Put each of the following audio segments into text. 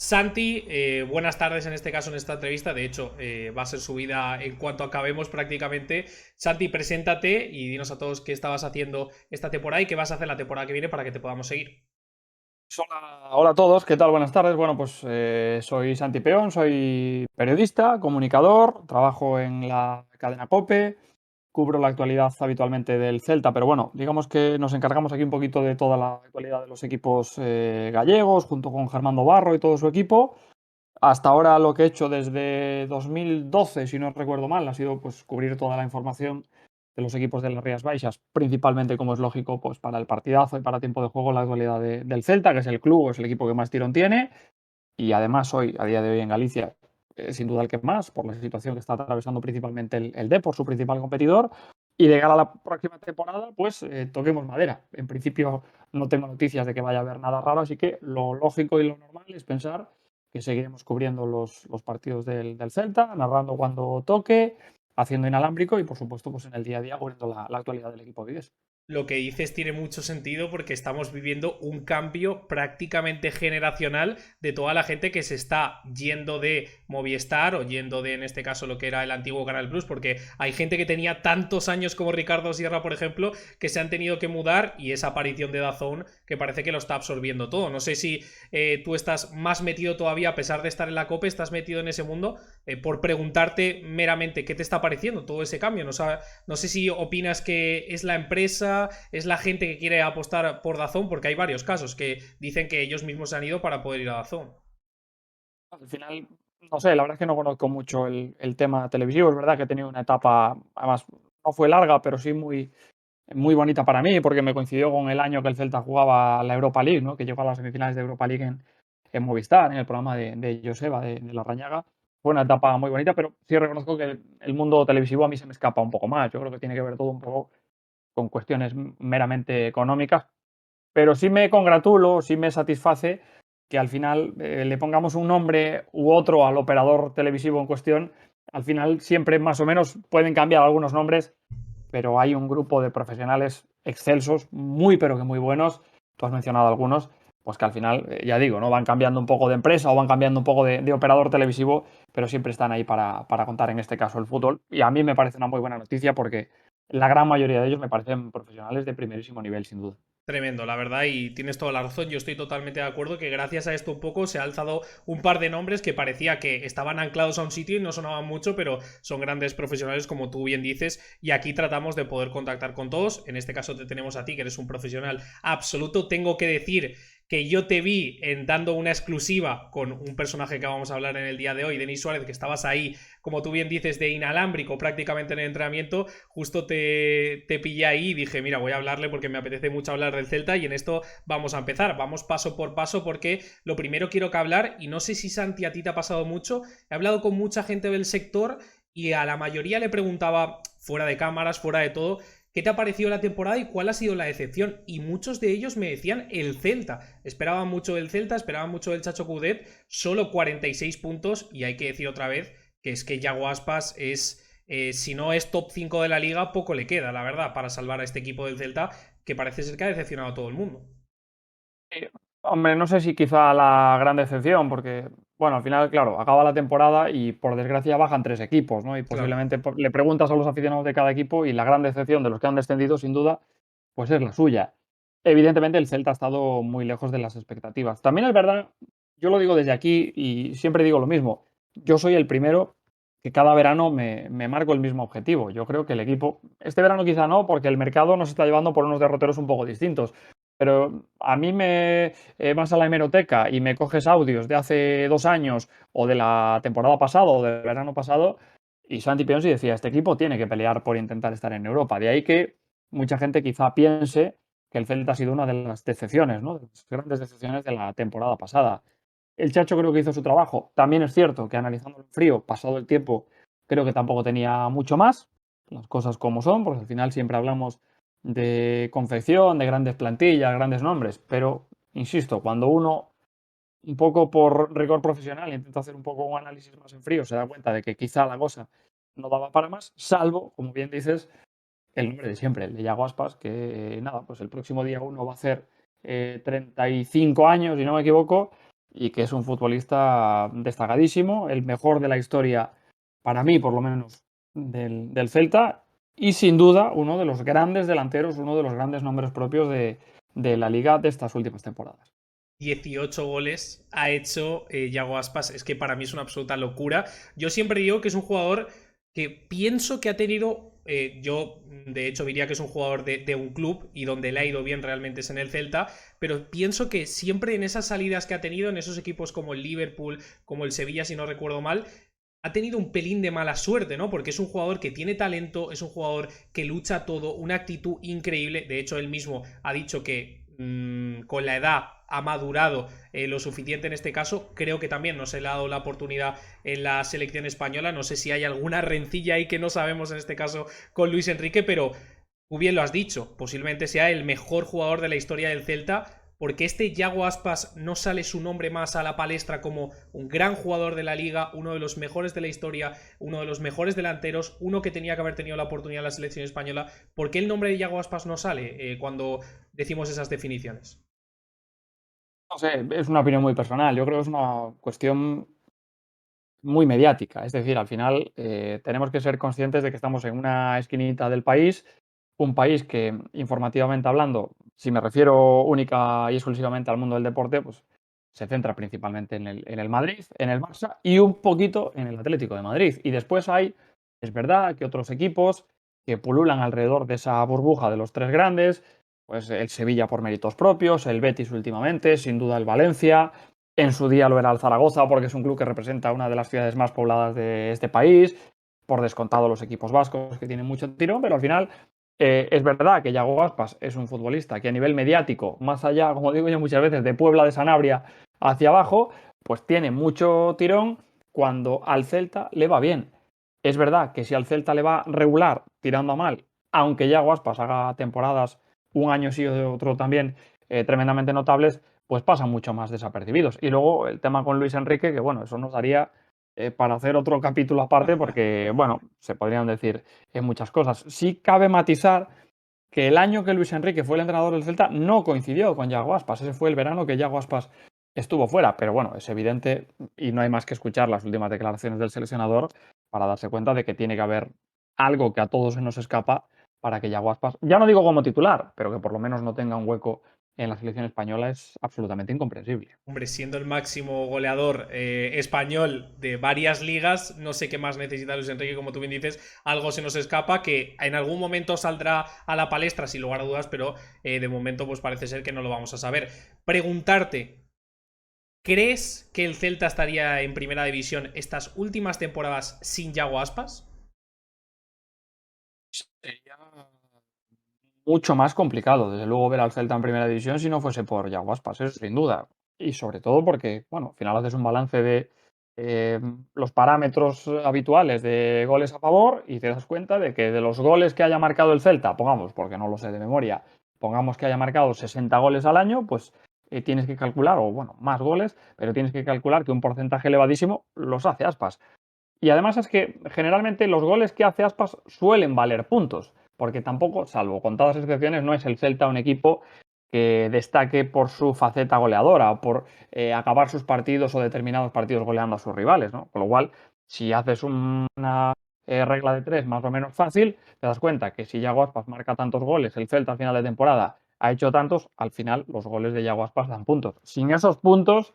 Santi, buenas tardes en este caso en esta entrevista. De hecho, va a ser subida en cuanto acabemos prácticamente. Santi, preséntate y dinos a todos qué estabas haciendo esta temporada y qué vas a hacer la temporada que viene para que te podamos seguir. Hola a todos, ¿qué tal? Buenas tardes. Bueno, pues soy Santi Peón, soy periodista, comunicador, trabajo en la cadena COPE, cubro la actualidad habitualmente del Celta, pero bueno, digamos que nos encargamos aquí un poquito de toda la actualidad de los equipos gallegos, junto con Germando Barro y todo su equipo. Hasta ahora lo que he hecho desde 2012, si no recuerdo mal, ha sido pues cubrir toda la información de los equipos de las Rías Baixas, principalmente, como es lógico, pues para el partidazo y para tiempo de juego, la actualidad del Celta, que es el club, es el equipo que más tirón tiene, y además hoy, a día de hoy en Galicia, sin duda el que más, por la situación que está atravesando principalmente el Depor, su principal competidor, y de cara a la próxima temporada, pues toquemos madera. En principio no tengo noticias de que vaya a haber nada raro, así que lo lógico y lo normal es pensar que seguiremos cubriendo los partidos del Celta, narrando cuando toque, haciendo inalámbrico y, por supuesto, pues en el día a día cubriendo la actualidad del equipo Vives. Lo que dices tiene mucho sentido porque estamos viviendo un cambio prácticamente generacional de toda la gente que se está yendo de Movistar o yendo de, en este caso, lo que era el antiguo Canal Plus, porque hay gente que tenía tantos años como Ricardo Sierra, por ejemplo, que se han tenido que mudar y esa aparición de DAZN que parece que lo está absorbiendo todo. No sé si tú estás más metido todavía, a pesar de estar en la COPE, estás metido en ese mundo, por preguntarte meramente qué te está pareciendo todo ese cambio. No sé si opinas que es la empresa, es la gente que quiere apostar por Dazón, porque hay varios casos que dicen que ellos mismos se han ido para poder ir a Dazón. Al final, no sé, la verdad es que no conozco mucho el tema televisivo. Es verdad que he tenido una etapa, además, no fue larga, pero sí muy bonita para mí, porque me coincidió con el año que el Celta jugaba la Europa League, ¿no? Que llegó a las semifinales de Europa League en Movistar, en el programa de Joseba, de Larrañaga. Fue una etapa muy bonita, pero sí reconozco que el mundo televisivo a mí se me escapa un poco más. Yo creo que tiene que ver todo un poco con cuestiones meramente económicas, pero sí me congratulo, sí me satisface que al final le pongamos un nombre u otro al operador televisivo en cuestión. Al final siempre más o menos pueden cambiar algunos nombres, pero hay un grupo de profesionales excelsos, muy pero que muy buenos. Tú has mencionado algunos, pues que al final, ya digo, ¿no? Van cambiando un poco de empresa o van cambiando un poco de operador televisivo, pero siempre están ahí para contar, en este caso, el fútbol. Y a mí me parece una muy buena noticia porque la gran mayoría de ellos me parecen profesionales de primerísimo nivel, sin duda. Tremendo, la verdad, y tienes toda la razón. Yo estoy totalmente de acuerdo que gracias a esto un poco se ha alzado un par de nombres que parecía que estaban anclados a un sitio y no sonaban mucho, pero son grandes profesionales, como tú bien dices, y aquí tratamos de poder contactar con todos. En este caso te tenemos a ti, que eres un profesional absoluto. Tengo que decir que yo te vi dando una exclusiva con un personaje que vamos a hablar en el día de hoy, Denis Suárez, que estabas ahí, como tú bien dices, de inalámbrico prácticamente en el entrenamiento. Justo te pillé ahí y dije, mira, voy a hablarle porque me apetece mucho hablar del Celta y en esto vamos a empezar. Vamos paso por paso porque lo primero quiero que hablar, y no sé si Santi a ti te ha pasado mucho, he hablado con mucha gente del sector y a la mayoría le preguntaba, fuera de cámaras, fuera de todo, ¿qué te ha parecido la temporada y cuál ha sido la decepción? Y muchos de ellos me decían el Celta. Esperaban mucho del Celta, esperaban mucho del Chacho Coudet, solo 46 puntos, y hay que decir otra vez que es que Yago Aspas es, si no es top 5 de la liga, poco le queda, la verdad, para salvar a este equipo del Celta, que parece ser que ha decepcionado a todo el mundo. Hombre, no sé si quizá la gran decepción, porque, bueno, al final, claro, acaba la temporada y por desgracia bajan tres equipos, ¿no? Y Claro. posiblemente le preguntas a los aficionados de cada equipo y la gran decepción de los que han descendido, sin duda, pues es la suya. Evidentemente, el Celta ha estado muy lejos de las expectativas. También es verdad, yo lo digo desde aquí y siempre digo lo mismo, yo soy el primero que cada verano me marco el mismo objetivo. Yo creo que el equipo, este verano quizá no, porque el mercado nos está llevando por unos derroteros un poco distintos. Pero a mí me vas a la hemeroteca y me coges audios de hace 2 años o de la temporada pasada o del verano pasado y Santi Peonsi decía, este equipo tiene que pelear por intentar estar en Europa. De ahí que mucha gente quizá piense que el Celta ha sido una de las decepciones, ¿no? De las grandes decepciones de la temporada pasada. El Chacho creo que hizo su trabajo. También es cierto que analizando el frío, pasado el tiempo, creo que tampoco tenía mucho más. Las cosas como son, porque al final siempre hablamos de confección, de grandes plantillas, grandes nombres, pero insisto, cuando uno un poco por rigor profesional intenta hacer un poco un análisis más en frío, se da cuenta de que quizá la cosa no daba para más, salvo, como bien dices, el nombre de siempre, el de Yago Aspas, que nada, pues el próximo día uno va a hacer 35 años, si no me equivoco, y que es un futbolista destacadísimo, el mejor de la historia, para mí por lo menos, del Celta, y sin duda uno de los grandes delanteros, uno de los grandes nombres propios de la liga de estas últimas temporadas. 18 goles ha hecho Yago Aspas. Es que para mí es una absoluta locura. Yo siempre digo que es un jugador que pienso que ha tenido. Yo, de hecho, diría que es un jugador de un club y donde le ha ido bien realmente es en el Celta. Pero pienso que siempre en esas salidas que ha tenido, en esos equipos como el Liverpool, como el Sevilla, si no recuerdo mal, ha tenido un pelín de mala suerte, ¿no? Porque es un jugador que tiene talento, es un jugador que lucha todo, una actitud increíble. De hecho, él mismo ha dicho que con la edad ha madurado lo suficiente en este caso. Creo que también no se le ha dado la oportunidad en la selección española. No sé si hay alguna rencilla ahí que no sabemos en este caso con Luis Enrique, pero tú bien lo has dicho, posiblemente sea el mejor jugador de la historia del Celta, porque este Yago Aspas no sale su nombre más a la palestra como un gran jugador de la liga, uno de los mejores de la historia, uno de los mejores delanteros, uno que tenía que haber tenido la oportunidad en la selección española. ¿Por qué el nombre de Yago Aspas no sale cuando decimos esas definiciones? No sé, es una opinión muy personal. Yo creo que es una cuestión muy mediática. Es decir, al final tenemos que ser conscientes de que estamos en una esquinita del país, un país que informativamente hablando, si me refiero única y exclusivamente al mundo del deporte, pues se centra principalmente en el Madrid, en el Barça y un poquito en el Atlético de Madrid. Y después hay, es verdad, que otros equipos que pululan alrededor de esa burbuja de los tres grandes, pues el Sevilla por méritos propios, el Betis últimamente, sin duda el Valencia, en su día lo era el Zaragoza porque es un club que representa una de las ciudades más pobladas de este país, por descontado los equipos vascos que tienen mucho tirón, pero al final es verdad que Yago Aspas es un futbolista que a nivel mediático, más allá, como digo yo muchas veces, de Puebla de Sanabria hacia abajo, pues tiene mucho tirón cuando al Celta le va bien. Es verdad que si al Celta le va regular, tirando a mal, aunque Yago Aspas haga temporadas un año sí o otro también tremendamente notables, pues pasan mucho más desapercibidos. Y luego el tema con Luis Enrique, que bueno, eso nos daría para hacer otro capítulo aparte, porque bueno, se podrían decir muchas cosas. Sí cabe matizar que el año que Luis Enrique fue el entrenador del Celta no coincidió con Yago Aspas. Ese fue el verano que Yago Aspas estuvo fuera. Pero bueno, es evidente y no hay más que escuchar las últimas declaraciones del seleccionador para darse cuenta de que tiene que haber algo que a todos se nos escapa para que Yago Aspas, ya no digo como titular, pero que por lo menos no tenga un hueco en la selección española es absolutamente incomprensible. Hombre, siendo el máximo goleador español de varias ligas, no sé qué más necesita Luis Enrique, como tú bien dices, algo se nos escapa que en algún momento saldrá a la palestra sin lugar a dudas, pero de momento pues parece ser que no lo vamos a saber. Preguntarte, ¿crees que el Celta estaría en primera división estas últimas temporadas sin Yago Aspas? Sería mucho más complicado, desde luego, ver al Celta en primera división si no fuese por Yago Aspas, eso sin duda. Y sobre todo porque, bueno, al final haces un balance de los parámetros habituales de goles a favor y te das cuenta de que de los goles que haya marcado el Celta, pongamos, porque no lo sé de memoria, pongamos que haya marcado 60 goles al año, pues tienes que calcular, o bueno, más goles, pero tienes que calcular que un porcentaje elevadísimo los hace Aspas. Y además es que generalmente los goles que hace Aspas suelen valer puntos, porque tampoco, salvo contadas excepciones, no es el Celta un equipo que destaque por su faceta goleadora o por acabar sus partidos o determinados partidos goleando a sus rivales, ¿no? Con lo cual, si haces una regla de tres más o menos fácil, te das cuenta que si Yago Aspas marca tantos goles, el Celta al final de temporada ha hecho tantos, al final los goles de Yago Aspas dan puntos. Sin esos puntos,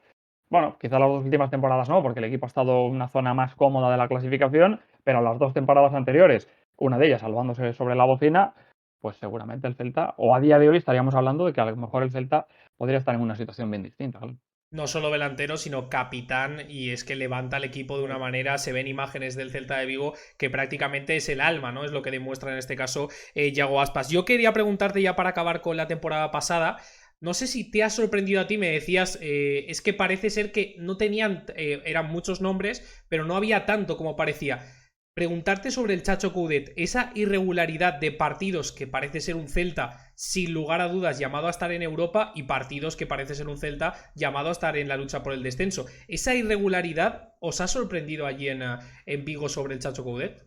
bueno, quizá las dos últimas temporadas no, porque el equipo ha estado en una zona más cómoda de la clasificación, pero las dos temporadas anteriores, una de ellas salvándose sobre la bocina, pues seguramente el Celta, o a día de hoy estaríamos hablando de que a lo mejor el Celta podría estar en una situación bien distinta. Claro. No solo delantero, sino capitán, y es que levanta al equipo de una manera, se ven imágenes del Celta de Vigo que prácticamente es el alma, ¿no? Es lo que demuestra en este caso Yago Aspas. Yo quería preguntarte ya para acabar con la temporada pasada, no sé si te ha sorprendido a ti, me decías, es que parece ser que no tenían, eran muchos nombres, pero no había tanto como parecía. Preguntarte sobre el Chacho Coudet, esa irregularidad de partidos que parece ser un Celta sin lugar a dudas llamado a estar en Europa y partidos que parece ser un Celta llamado a estar en la lucha por el descenso. ¿Esa irregularidad os ha sorprendido allí en Vigo sobre el Chacho Coudet?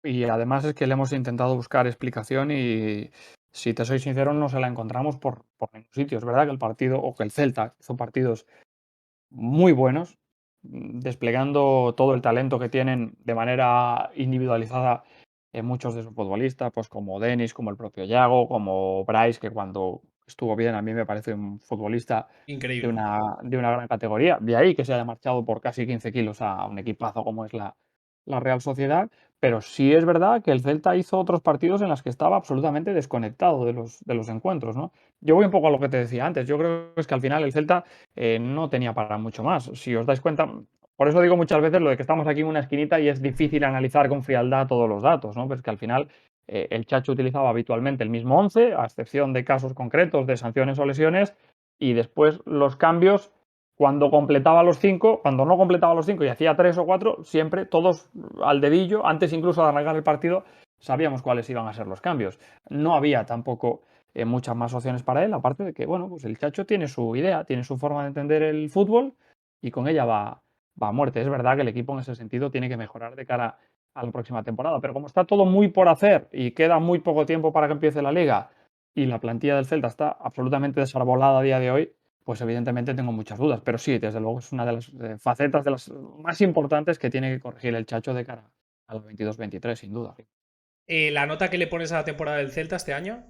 Y además es que le hemos intentado buscar explicación y si te soy sincero, no se la encontramos por ningún sitio. Es verdad que el partido, o que el Celta hizo partidos muy buenos, desplegando todo el talento que tienen de manera individualizada en muchos de sus futbolistas, pues como Denis, como el propio Yago, como Bryce, que cuando estuvo bien a mí me parece un futbolista Increíble. de una gran categoría. De ahí que se haya marchado por casi 15 kilos a un equipazo como es la Real Sociedad. Pero sí es verdad que el Celta hizo otros partidos en los que estaba absolutamente desconectado de los encuentros, ¿no? Yo voy un poco a lo que te decía antes. Yo creo que es que al final el Celta no tenía para mucho más. Si os dais cuenta, por eso digo muchas veces lo de que estamos aquí en una esquinita y es difícil analizar con frialdad todos los datos, ¿no? Pues que al final el Chacho utilizaba habitualmente el mismo 11, a excepción de casos concretos de sanciones o lesiones, y después los cambios, cuando completaba los 5, cuando no completaba los 5 y hacía 3 o 4, siempre todos al dedillo, antes incluso de arrancar el partido, sabíamos cuáles iban a ser los cambios. No había tampoco muchas más opciones para él, aparte de que, bueno, pues el Chacho tiene su idea, tiene su forma de entender el fútbol y con ella va a muerte. Es verdad que el equipo en ese sentido tiene que mejorar de cara a la próxima temporada, pero como está todo muy por hacer y queda muy poco tiempo para que empiece la liga y la plantilla del Celta está absolutamente desarbolada a día de hoy, pues evidentemente tengo muchas dudas. Pero sí, desde luego es una de las facetas de las más importantes que tiene que corregir el Chacho de cara al 22-23, sin duda. ¿La nota que le pones a la temporada del Celta este año?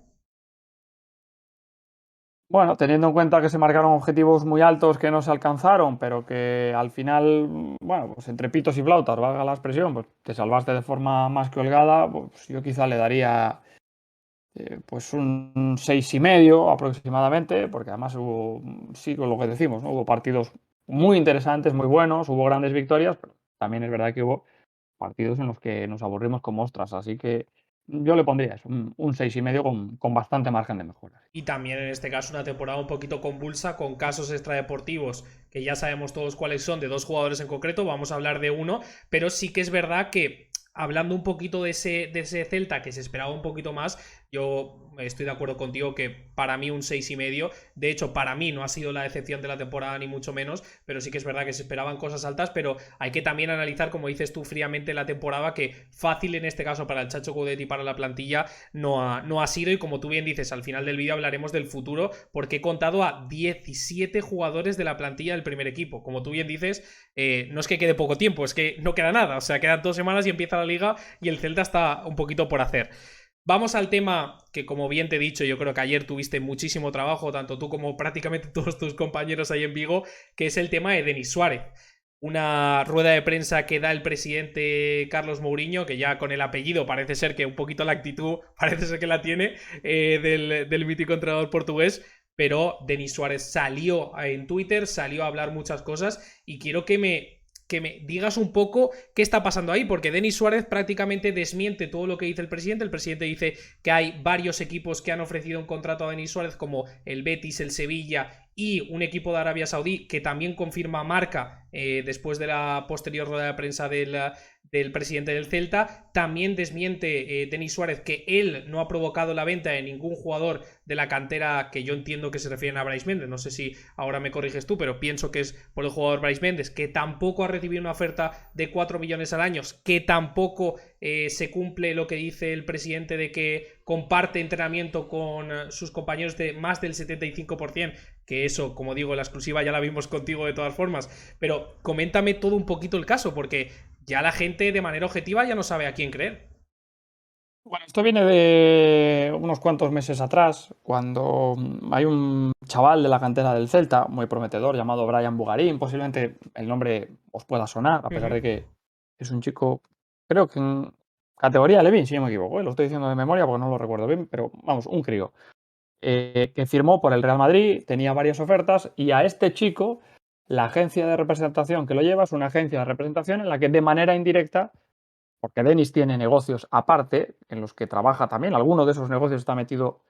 Bueno, teniendo en cuenta que se marcaron objetivos muy altos que no se alcanzaron, pero que al final, bueno, pues entre pitos y flautas, valga la expresión, pues te salvaste de forma más que holgada, pues yo quizá le daría pues un 6,5 aproximadamente, porque además hubo, sí, con lo que decimos, ¿no? Hubo partidos muy interesantes, muy buenos, hubo grandes victorias, pero también es verdad que hubo partidos en los que nos aburrimos como ostras, así que yo le pondría eso, un 6,5 con bastante margen de mejora. Y también en este caso una temporada un poquito convulsa con casos extradeportivos que ya sabemos todos cuáles son de dos jugadores en concreto, vamos a hablar de uno, pero sí que es verdad que hablando un poquito de ese Celta que se esperaba un poquito más, yo estoy de acuerdo contigo que para mí un 6,5, de hecho para mí no ha sido la decepción de la temporada ni mucho menos, pero sí que es verdad que se esperaban cosas altas, pero hay que también analizar, como dices tú fríamente, la temporada que fácil en este caso para el Chacho Coudet y para la plantilla no ha sido, y como tú bien dices, al final del vídeo hablaremos del futuro, porque he contado a 17 jugadores de la plantilla del primer equipo. Como tú bien dices, no es que quede poco tiempo, es que no queda nada, o sea, quedan 2 semanas y empieza la liga y el Celta está un poquito por hacer. Vamos al tema que, como bien te he dicho, yo creo que ayer tuviste muchísimo trabajo, tanto tú como prácticamente todos tus compañeros ahí en Vigo, que es el tema de Denis Suárez. Una rueda de prensa que da el presidente Carlos Mourinho, que ya con el apellido parece ser que un poquito la actitud parece ser que la tiene, del mítico entrenador portugués, pero Denis Suárez salió en Twitter, salió a hablar muchas cosas y quiero que me digas un poco qué está pasando ahí, porque Denis Suárez prácticamente desmiente todo lo que dice el presidente. El presidente dice que hay varios equipos que han ofrecido un contrato a Denis Suárez, como el Betis, el Sevilla y un equipo de Arabia Saudí, que también confirma Marca después de la posterior rueda de prensa del presidente del Celta. También desmiente Denis Suárez que él no ha provocado la venta de ningún jugador de la cantera, que yo entiendo que se refieren a Brais Méndez, no sé si ahora me corriges tú, pero pienso que es por el jugador Brais Méndez, que tampoco ha recibido una oferta de 4 millones al año, que tampoco se cumple lo que dice el presidente de que comparte entrenamiento con sus compañeros de más del 75%, que eso, como digo, la exclusiva ya la vimos contigo de todas formas, pero coméntame todo un poquito el caso, porque ya la gente de manera objetiva ya no sabe a quién creer. Bueno, esto viene de unos cuantos meses atrás, cuando hay un chaval de la cantera del Celta, muy prometedor, llamado Brian Bugarín. Posiblemente el nombre os pueda sonar, a Uh pesar -huh. de que es un chico, creo que en categoría Levin, si no me equivoco, lo estoy diciendo de memoria porque no lo recuerdo bien, pero vamos, un crío, que firmó por el Real Madrid, tenía varias ofertas, y a este chico, la agencia de representación que lo lleva es una agencia de representación en la que de manera indirecta, porque Denis tiene negocios aparte en los que trabaja también. Alguno de esos negocios está metido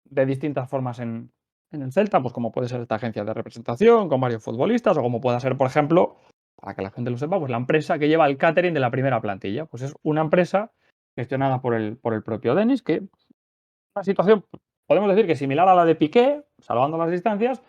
de distintas formas en el Celta, pues como puede ser esta agencia de representación con varios futbolistas, o como pueda ser, por ejemplo, para que la gente lo sepa, pues la empresa que lleva el catering de la primera plantilla. Pues es una empresa gestionada por el propio Denis, que es una situación, podemos decir que similar a la de Piqué, salvando las distancias,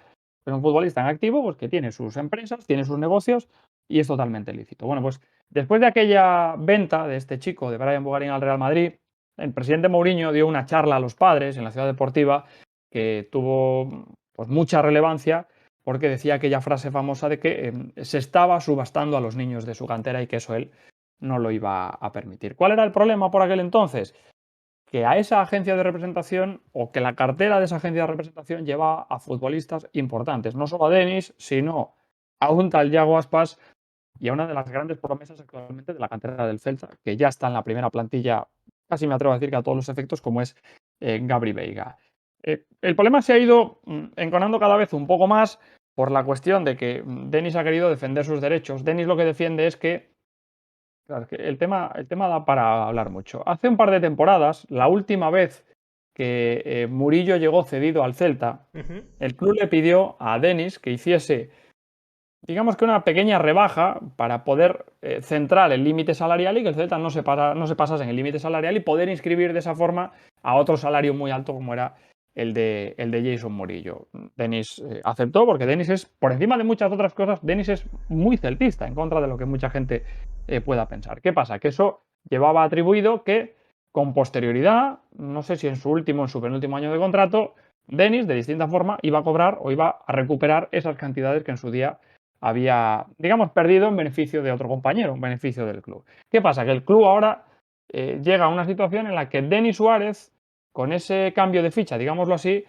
es un futbolista en activo, pues que tiene sus empresas, tiene sus negocios y es totalmente lícito. Bueno, pues después de aquella venta de este chico, de Brian Bogarín al Real Madrid, el presidente Mourinho dio una charla a los padres en la Ciudad Deportiva que tuvo pues, mucha relevancia porque decía aquella frase famosa de que se estaba subastando a los niños de su cantera y que eso él no lo iba a permitir. ¿Cuál era el problema por aquel entonces? Que a esa agencia de representación o que la cartera de esa agencia de representación lleva a futbolistas importantes, no solo a Denis, sino a un tal Yago Aspas y a una de las grandes promesas actualmente de la cantera del Celta, que ya está en la primera plantilla, casi me atrevo a decir que a todos los efectos, como es Gabri Veiga. El problema se ha ido enconando cada vez un poco más por la cuestión de que Denis ha querido defender sus derechos. Denis lo que defiende es que, claro, que el tema da para hablar mucho. Hace un par de temporadas, la última vez que Murillo llegó cedido al Celta, el club le pidió a Denis que hiciese, digamos que una pequeña rebaja para poder centrar el límite salarial y que el Celta no se pasase en el límite salarial y poder inscribir de esa forma a otro salario muy alto como era el de Jason Murillo. Denis aceptó porque Denis es, por encima de muchas otras cosas, Denis es muy celtista, en contra de lo que mucha gente pueda pensar. ¿Qué pasa? Que eso llevaba atribuido que con posterioridad, no sé si en su último o en su penúltimo año de contrato, Denis, de distinta forma, iba a cobrar o iba a recuperar esas cantidades que en su día había, digamos, perdido en beneficio de otro compañero, en beneficio del club. ¿Qué pasa? Que el club ahora llega a una situación en la que Denis Suárez, con ese cambio de ficha, digámoslo así,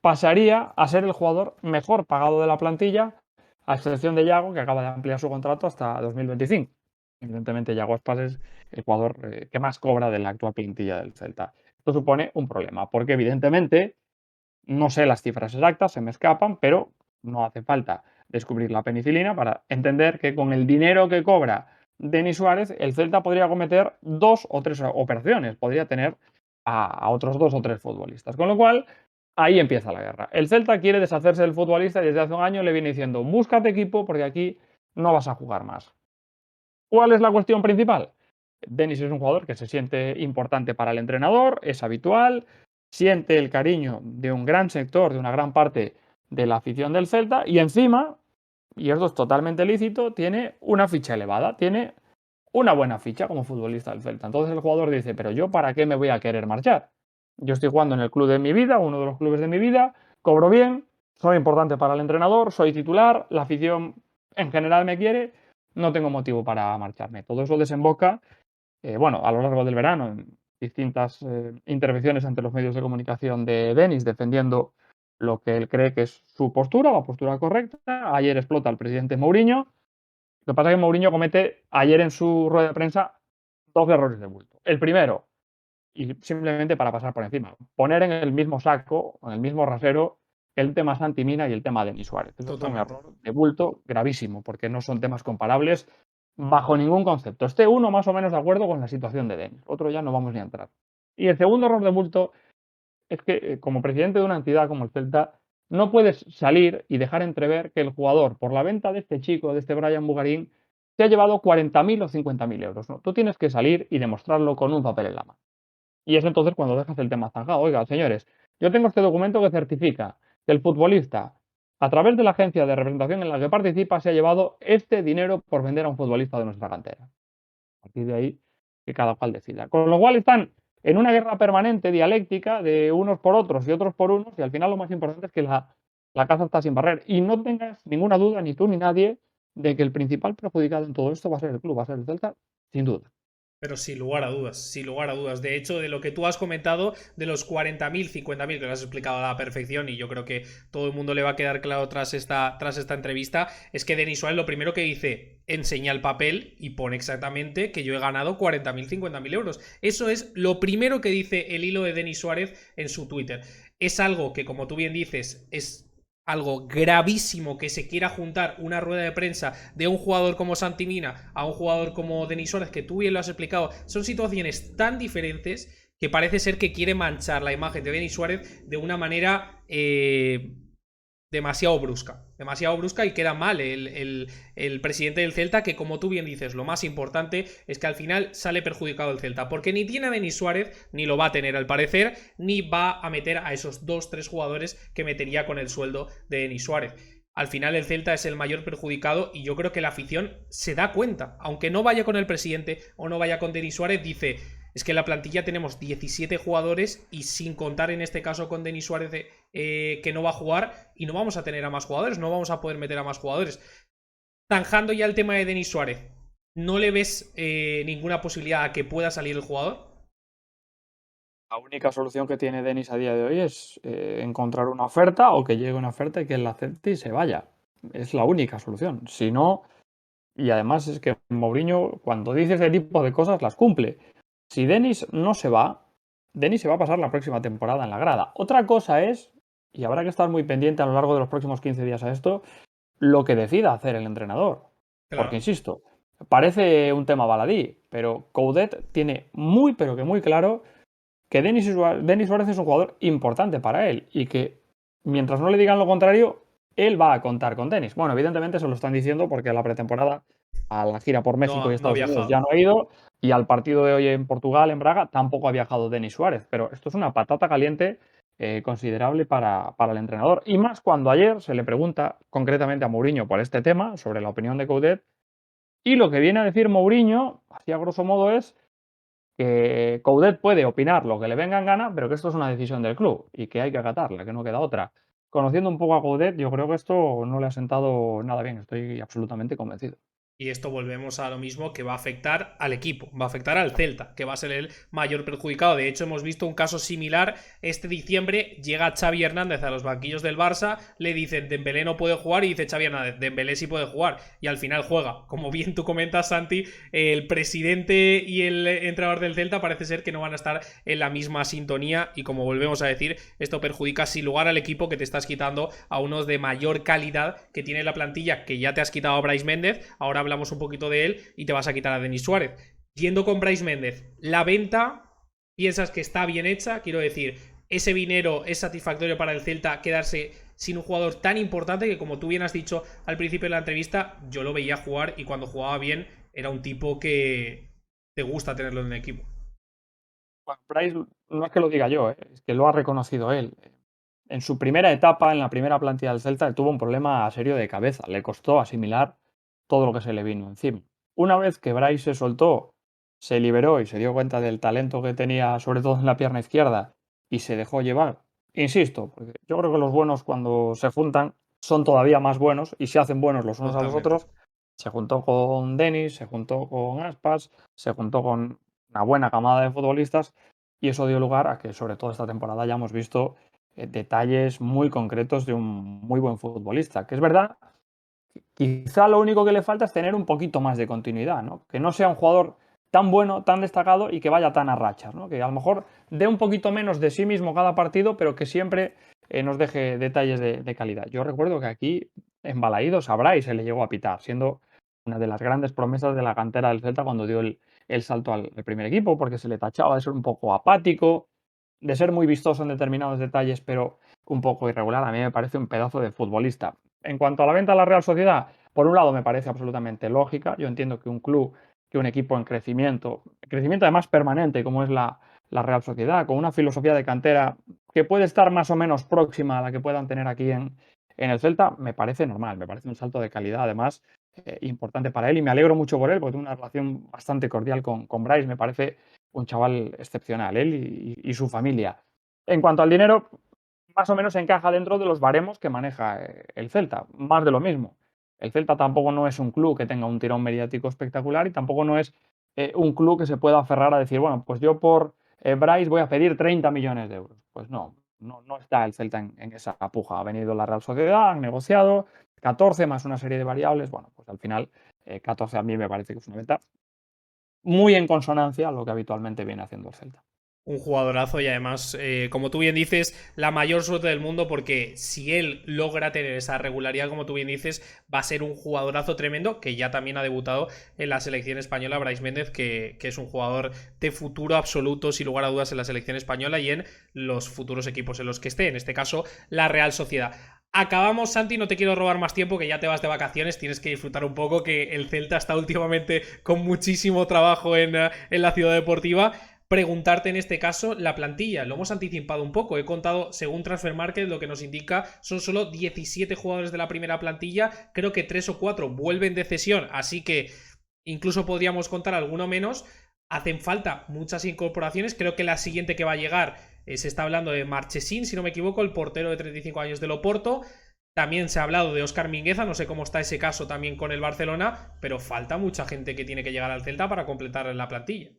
pasaría a ser el jugador mejor pagado de la plantilla, a excepción de Yago, que acaba de ampliar su contrato hasta 2025. Evidentemente, Yago Aspas es el jugador que más cobra de la actual plantilla del Celta. Esto supone un problema, porque evidentemente, no sé las cifras exactas, se me escapan, pero no hace falta descubrir la penicilina para entender que con el dinero que cobra Denis Suárez, el Celta podría cometer 2 o 3 operaciones, podría tener a otros 2 o 3 futbolistas. Con lo cual, ahí empieza la guerra. El Celta quiere deshacerse del futbolista y desde hace un año le viene diciendo, búscate equipo porque aquí no vas a jugar más. ¿Cuál es la cuestión principal? Denis es un jugador que se siente importante para el entrenador, es habitual, siente el cariño de un gran sector, de una gran parte de la afición del Celta y encima, y esto es totalmente lícito, tiene una ficha elevada, tiene una buena ficha como futbolista del Celta. Entonces el jugador dice, pero yo para qué me voy a querer marchar. Yo estoy jugando en el club de mi vida, uno de los clubes de mi vida, cobro bien, soy importante para el entrenador, soy titular, la afición en general me quiere, no tengo motivo para marcharme. Todo eso desemboca, bueno, a lo largo del verano en distintas intervenciones ante los medios de comunicación de Denis defendiendo lo que él cree que es su postura, la postura correcta. Ayer explota el presidente Mourinho. Lo que pasa es que Mourinho comete ayer en su rueda de prensa 2 errores de bulto. El primero, y simplemente para pasar por encima, poner en el mismo saco, en el mismo rasero, el tema Santi Mina y el tema de Denis Suárez. Eso es un Totalmente. error de bulto gravísimo, porque no son temas comparables bajo ningún concepto. Esté uno más o menos de acuerdo con la situación de Denis, otro ya no vamos ni a entrar. Y el segundo error de bulto es que como presidente de una entidad como el Celta, no puedes salir y dejar entrever que el jugador, por la venta de este chico, de este Brian Bugarín, se ha llevado 40.000 o 50.000 euros. ¿No? Tú tienes que salir y demostrarlo con un papel en la mano. Y es entonces cuando dejas el tema zanjado. Oiga, señores, yo tengo este documento que certifica que el futbolista, a través de la agencia de representación en la que participa, se ha llevado este dinero por vender a un futbolista de nuestra cantera. A partir de ahí, que cada cual decida. Con lo cual están en una guerra permanente, dialéctica, de unos por otros y otros por unos, y al final lo más importante es que la casa está sin barrer. Y no tengas ninguna duda, ni tú ni nadie, de que el principal perjudicado en todo esto va a ser el club, va a ser el Celta, sin duda. Pero sin lugar a dudas, sin lugar a dudas. De hecho, de lo que tú has comentado, de los 40.000, 50.000, que lo has explicado a la perfección y yo creo que todo el mundo le va a quedar claro tras esta entrevista, es que Denis Suárez lo primero que dice, enseña el papel y pone exactamente que yo he ganado 40.000, 50.000 euros. Eso es lo primero que dice el hilo de Denis Suárez en su Twitter. Es algo que, como tú bien dices, es algo gravísimo que se quiera juntar una rueda de prensa de un jugador como Santi Mina a un jugador como Denis Suárez, que tú bien lo has explicado. Son situaciones tan diferentes que parece ser que quiere manchar la imagen de Denis Suárez de una manera demasiado brusca y queda mal el presidente del Celta, que como tú bien dices, lo más importante es que al final sale perjudicado el Celta, porque ni tiene a Denis Suárez, ni lo va a tener al parecer, ni va a meter a esos 2-3 jugadores que metería con el sueldo de Denis Suárez. Al final el Celta es el mayor perjudicado y yo creo que la afición se da cuenta, aunque no vaya con el presidente o no vaya con Denis Suárez, dice... es que en la plantilla tenemos 17 jugadores y sin contar en este caso con Denis Suárez que no va a jugar y no vamos a tener a más jugadores, no vamos a poder meter a más jugadores. Zanjando ya el tema de Denis Suárez, ¿no le ves ninguna posibilidad a que pueda salir el jugador? La única solución que tiene Denis a día de hoy es encontrar una oferta o que llegue una oferta y que él la acepte y se vaya. Es la única solución. Si no, y además es que Mourinho, cuando dice este tipo de cosas, las cumple. Si Denis no se va, Denis se va a pasar la próxima temporada en la grada. Otra cosa es, y habrá que estar muy pendiente a lo largo de los próximos 15 días a esto, lo que decida hacer el entrenador. Porque, Claro. insisto, parece un tema baladí, pero Coudet tiene muy, pero que muy claro que Denis Suárez es un jugador importante para él y que mientras no le digan lo contrario, él va a contar con Denis. Bueno, evidentemente se lo están diciendo porque a la pretemporada, a la gira por México y No ha Estados Unidos ya viajado. no ha ido y al partido de hoy en Portugal, en Braga, tampoco ha viajado Denis Suárez. Pero esto es una patata caliente considerable para el entrenador. Y más cuando ayer se le pregunta concretamente a Mourinho por este tema, sobre la opinión de Coudet, y lo que viene a decir Mourinho, así a grosso modo, es que Coudet puede opinar lo que le venga en gana, pero que esto es una decisión del club y que hay que acatarla, que no queda otra. Conociendo un poco a Coudet, yo creo que esto no le ha sentado nada bien, estoy absolutamente convencido. Y esto volvemos a lo mismo que va a afectar al equipo, va a afectar al Celta, que va a ser el mayor perjudicado. De hecho, hemos visto un caso similar. Este diciembre llega Xavi Hernández a los banquillos del Barça, le dicen Dembélé no puede jugar y dice Xavi Hernández, Dembélé sí puede jugar. Y al final juega. Como bien tú comentas, Santi, el presidente y el entrenador del Celta parece ser que no van a estar en la misma sintonía y como volvemos a decir, esto perjudica sin lugar al equipo que te estás quitando a unos de mayor calidad que tiene la plantilla, que ya te has quitado a Brais Méndez, ahora hablamos un poquito de él y te vas a quitar a Denis Suárez. Yendo con Brais Méndez, la venta, piensas que está bien hecha, quiero decir, ese dinero es satisfactorio para el Celta quedarse sin un jugador tan importante que, como tú bien has dicho al principio de la entrevista, yo lo veía jugar y cuando jugaba bien era un tipo que te gusta tenerlo en el equipo. Bueno, Price no es que lo diga yo, es que lo ha reconocido él. En su primera etapa, en la primera plantilla del Celta, tuvo un problema serio de cabeza. Le costó asimilar todo lo que se le vino encima. Una vez que Bryce se soltó, se liberó y se dio cuenta del talento que tenía, sobre todo en la pierna izquierda, y se dejó llevar. Insisto, porque yo creo que los buenos cuando se juntan son todavía más buenos y se hacen buenos los unos a los Totalmente. otros. Se juntó con Denis, se juntó con Aspas, se juntó con una buena camada de futbolistas y eso dio lugar a que, sobre todo esta temporada, ya hemos visto detalles muy concretos de un muy buen futbolista. Que es verdad, quizá lo único que le falta es tener un poquito más de continuidad, ¿no? Que no sea un jugador tan bueno, tan destacado y que vaya tan a rachas, ¿no? Que a lo mejor dé un poquito menos de sí mismo cada partido, pero que siempre nos deje detalles de calidad. Yo recuerdo que aquí en Balaídos a Brais se le llegó a pitar, siendo una de las grandes promesas de la cantera del Celta cuando dio el salto al primer equipo, porque se le tachaba de ser un poco apático, de ser muy vistoso en determinados detalles, pero un poco irregular. A mí me parece un pedazo de futbolista. En cuanto a la venta a la Real Sociedad, por un lado me parece absolutamente lógica. Yo entiendo que un club, que un equipo en crecimiento además permanente, como es la Real Sociedad, con una filosofía de cantera que puede estar más o menos próxima a la que puedan tener aquí en el Celta, me parece normal, me parece un salto de calidad además importante para él y me alegro mucho por él porque tengo una relación bastante cordial con Bryce, me parece un chaval excepcional, él y su familia. En cuanto al dinero, más o menos encaja dentro de los baremos que maneja el Celta, más de lo mismo. El Celta tampoco no es un club que tenga un tirón mediático espectacular y tampoco no es un club que se pueda aferrar a decir, bueno, pues yo por Bryce voy a pedir 30 millones de euros. Pues no, no está el Celta en esa puja. Ha venido la Real Sociedad, han negociado 14 más una serie de variables. Bueno, pues al final 14 a mí me parece que es una venta muy en consonancia a lo que habitualmente viene haciendo el Celta. Un jugadorazo y además, como tú bien dices, la mayor suerte del mundo porque si él logra tener esa regularidad, como tú bien dices, va a ser un jugadorazo tremendo que ya también ha debutado en la selección española, Brais Méndez, que es un jugador de futuro absoluto, sin lugar a dudas, en la selección española y en los futuros equipos en los que esté, en este caso, la Real Sociedad. Acabamos, Santi, no te quiero robar más tiempo, que ya te vas de vacaciones, tienes que disfrutar un poco, que el Celta está últimamente con muchísimo trabajo en la ciudad deportiva. Preguntarte en este caso la plantilla. Lo hemos anticipado un poco. He contado, según Transfer Market, lo que nos indica son solo 17 jugadores de la primera plantilla. Creo que 3 o 4 vuelven de cesión, así que incluso podríamos contar alguno menos. hacen falta muchas incorporaciones. Creo que la siguiente que va a llegar, se está hablando de Marchesín, si no me equivoco, el portero de 35 años del Oporto. También se ha hablado de Óscar Mingueza, no sé cómo está ese caso también con el Barcelona, pero falta mucha gente que tiene que llegar al Celta para completar la plantilla.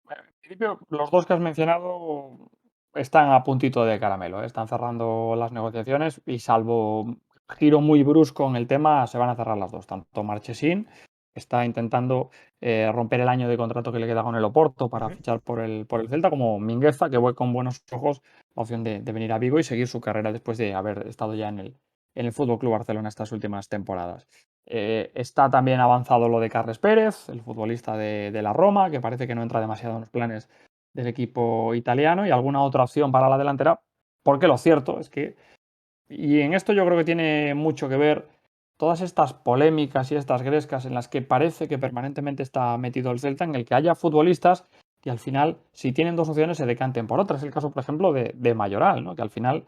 Bueno, en principio, los dos que has mencionado están a puntito de caramelo, ¿eh? Están cerrando las negociaciones y salvo giro muy brusco en el tema, se van a cerrar las dos. Tanto Marchesín, que está intentando romper el año de contrato que le queda con el Oporto para Ujú. fichar por el Celta, como Mingueza, que ve con buenos ojos la opción de venir a Vigo y seguir su carrera después de haber estado ya en el Fútbol Club Barcelona estas últimas temporadas. Está también avanzado lo de Carles Pérez, el futbolista de la Roma, que parece que no entra demasiado en los planes del equipo italiano, y alguna otra opción para la delantera, porque lo cierto es que, y en esto yo creo que tiene mucho que ver todas estas polémicas y estas grescas en las que parece que permanentemente está metido el Celta, en el que haya futbolistas que al final, si tienen dos opciones, se decanten por otras. Es el caso, por ejemplo, de Mayoral, ¿no? Que al final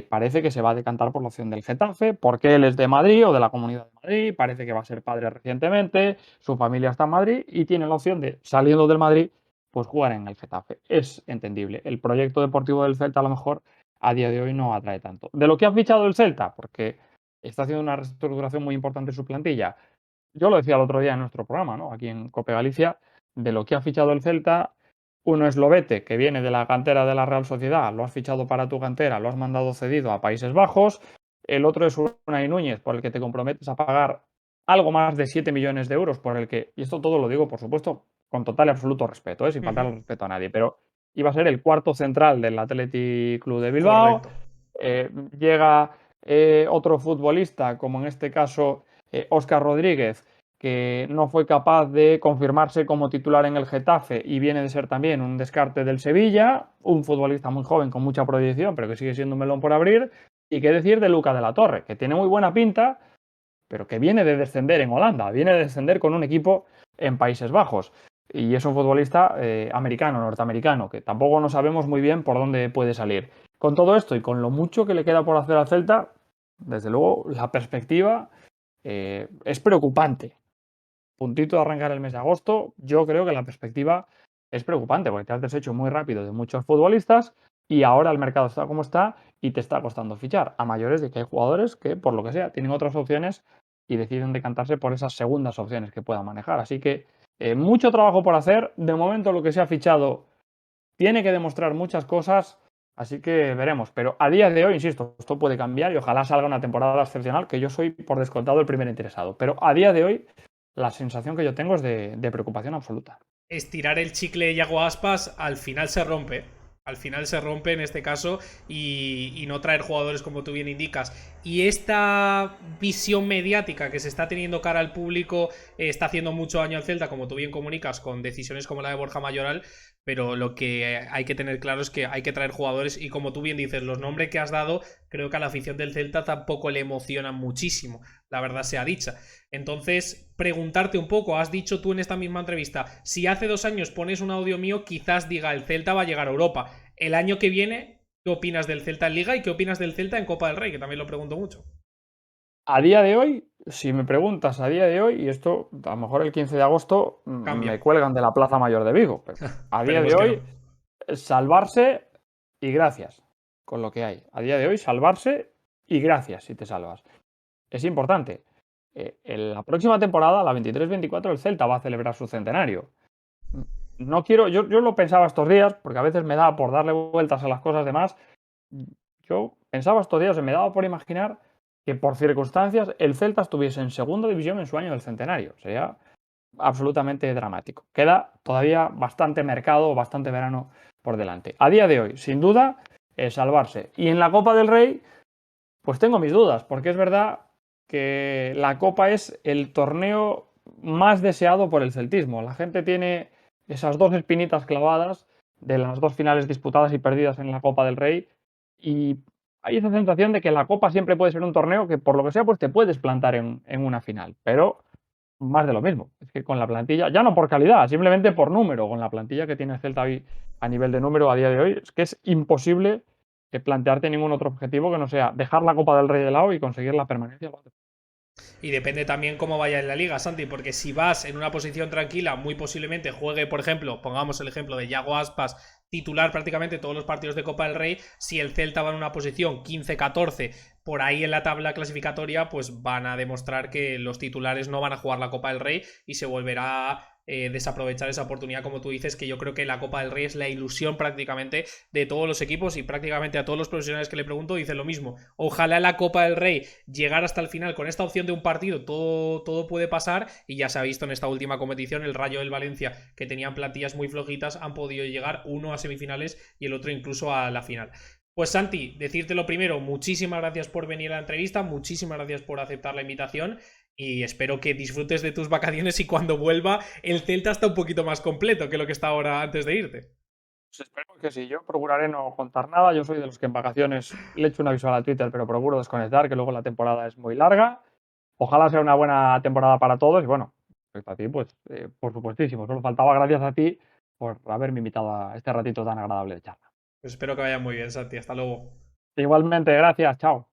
parece que se va a decantar por la opción del Getafe, porque él es de Madrid o de la Comunidad de Madrid, parece que va a ser padre recientemente, su familia está en Madrid y tiene la opción de, saliendo del Madrid, pues jugar en el Getafe. Es entendible. El proyecto deportivo del Celta a lo mejor a día de hoy no atrae tanto. De lo que ha fichado el Celta, porque está haciendo una reestructuración muy importante en su plantilla. Yo lo decía el otro día en nuestro programa, ¿no? Aquí en Cope Galicia, de lo que ha fichado el Celta, uno es Lobete, que viene de la cantera de la Real Sociedad, lo has fichado para tu cantera, lo has mandado cedido a Países Bajos. El otro es Unai Núñez, por el que te comprometes a pagar algo más de 7 millones de euros, por el que, y esto todo lo digo, por supuesto, con total y absoluto respeto, sin faltar Ujú. el respeto a nadie, pero iba a ser el cuarto central del Athletic Club de Bilbao. Correcto. Llega otro futbolista, como en este caso Óscar Rodríguez, que no fue capaz de confirmarse como titular en el Getafe y viene de ser también un descarte del Sevilla, un futbolista muy joven con mucha proyección, pero que sigue siendo un melón por abrir. Y qué decir de Luca de la Torre, que tiene muy buena pinta, pero que viene de descender en Holanda, viene de descender con un equipo en Países Bajos. Y es un futbolista americano, norteamericano, que tampoco no sabemos muy bien por dónde puede salir. Con todo esto y con lo mucho que le queda por hacer al Celta, desde luego la perspectiva es preocupante. Puntito de arrancar el mes de agosto, yo creo que la perspectiva es preocupante porque te has deshecho muy rápido de muchos futbolistas y ahora el mercado está como está y te está costando fichar. A mayores de que hay jugadores que, por lo que sea, tienen otras opciones y deciden decantarse por esas segundas opciones que puedan manejar. Así que mucho trabajo por hacer. De momento lo que se ha fichado tiene que demostrar muchas cosas, así que veremos. Pero a día de hoy, insisto, esto puede cambiar y ojalá salga una temporada excepcional, que yo soy por descontado el primer interesado. Pero a día de hoy, la sensación que yo tengo es de preocupación absoluta. Estirar el chicle de Yago Aspas al final se rompe. Al final se rompe en este caso y no traer jugadores como tú bien indicas. Y esta visión mediática que se está teniendo cara al público está haciendo mucho daño al Celta, como tú bien comunicas, con decisiones como la de Borja Mayoral. Pero lo que hay que tener claro es que hay que traer jugadores y como tú bien dices, los nombres que has dado creo que a la afición del Celta tampoco le emocionan muchísimo, la verdad sea dicha. Entonces, preguntarte un poco, has dicho tú en esta misma entrevista, si hace 2 años pones un audio mío, quizás diga el Celta va a llegar a Europa. El año que viene, ¿qué opinas del Celta en Liga y qué opinas del Celta en Copa del Rey? Que también lo pregunto mucho. A día de hoy, si me preguntas a día de hoy, y esto a lo mejor el 15 de agosto Cambia. me cuelgan de la Plaza Mayor de Vigo, pero a día de Esperemos que no. hoy, salvarse y gracias con lo que hay. A día de hoy, salvarse y gracias si te salvas. Es importante. En la próxima temporada, la 23-24, el Celta va a celebrar su centenario. No quiero, yo lo pensaba estos días, porque a veces me da por darle vueltas a las cosas de más. Yo pensaba estos días, me daba por imaginar que por circunstancias el Celta estuviese en segunda división en su año del centenario. Sería absolutamente dramático. Queda todavía bastante mercado, bastante verano por delante. A día de hoy, sin duda, salvarse. Y en la Copa del Rey, pues tengo mis dudas, porque es verdad que la Copa es el torneo más deseado por el celtismo. La gente tiene esas dos espinitas clavadas de las dos finales disputadas y perdidas en la Copa del Rey y hay esa sensación de que la Copa siempre puede ser un torneo que por lo que sea pues te puedes plantar en una final, pero más de lo mismo. Es que con la plantilla, ya no por calidad, simplemente por número, con la plantilla que tiene el Celta hoy a nivel de número a día de hoy, es que es imposible plantearte ningún otro objetivo que no sea dejar la Copa del Rey de lado y conseguir la permanencia. Y depende también cómo vaya en la liga, Santi, porque si vas en una posición tranquila, muy posiblemente juegue, por ejemplo, pongamos el ejemplo de Yago Aspas, titular prácticamente todos los partidos de Copa del Rey. Si el Celta va en una posición 15-14 por ahí en la tabla clasificatoria, pues van a demostrar que los titulares no van a jugar la Copa del Rey y se volverá a desaprovechar esa oportunidad, como tú dices, que yo creo que la Copa del Rey es la ilusión prácticamente de todos los equipos, y prácticamente a todos los profesionales que le pregunto dicen lo mismo. Ojalá la Copa del Rey llegar hasta el final con esta opción de un partido, todo puede pasar, y ya se ha visto en esta última competición el Rayo del Valencia, que tenían plantillas muy flojitas, han podido llegar uno a semifinales y el otro incluso a la final. Pues Santi, decirte lo primero, muchísimas gracias por venir a la entrevista, muchísimas gracias por aceptar la invitación y espero que disfrutes de tus vacaciones y cuando vuelva el Celta está un poquito más completo que lo que está ahora antes de irte. Pues esperemos que sí. Yo procuraré no contar nada. Yo soy de los que en vacaciones le echo una visual a Twitter, pero procuro desconectar, que luego la temporada es muy larga. Ojalá sea una buena temporada para todos y bueno, respecto a ti, pues por supuestísimo. Solo faltaba gracias a ti por haberme invitado a este ratito tan agradable de charla. Pues espero que vaya muy bien, Santi, hasta luego. Igualmente, gracias. Chao.